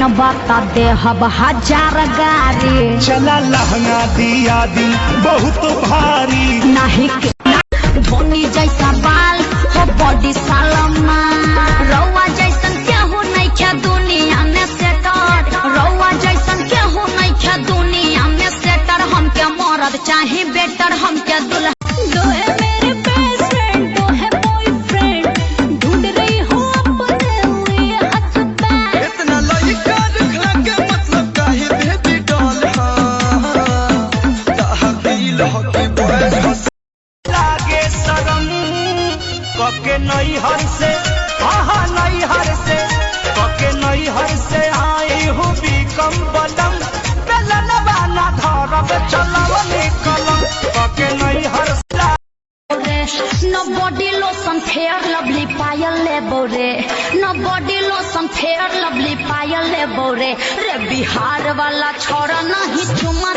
न बता दे हब 1000 गारी। चला लहंगा दिया दी बहुत भारी। नहीं धोनी जैसा बाल हो बॉडी सालमा, रौआ जैसन केहू नहीं खे दुनिया में सेटर, रौआ जैसन केहू नहीं खे दुनिया में सेटर। हमके मरद चाहे बेटर, हमके दुल्हा दो है मेरे बेस्ट फ्रेंड, दो है बॉयफ्रेंड, ढूंढ रही हूँ अपने लिए हस्बैंड। इतना लड़का दिखला के मतलब काहे बेबी डॉल, दिल हो के बॉयज लागे शरम कके नई हर से, नई हर से कके नई हर से आई हूँ भी कम बलम। बेलन बाना धरब चलवले कलम कके नई हर से। No body lotion fair lovely पायल ले बोरे, no body lotion fair lovely पायल ले बोरे। रे बिहार वाला छोरा नहीं चुमा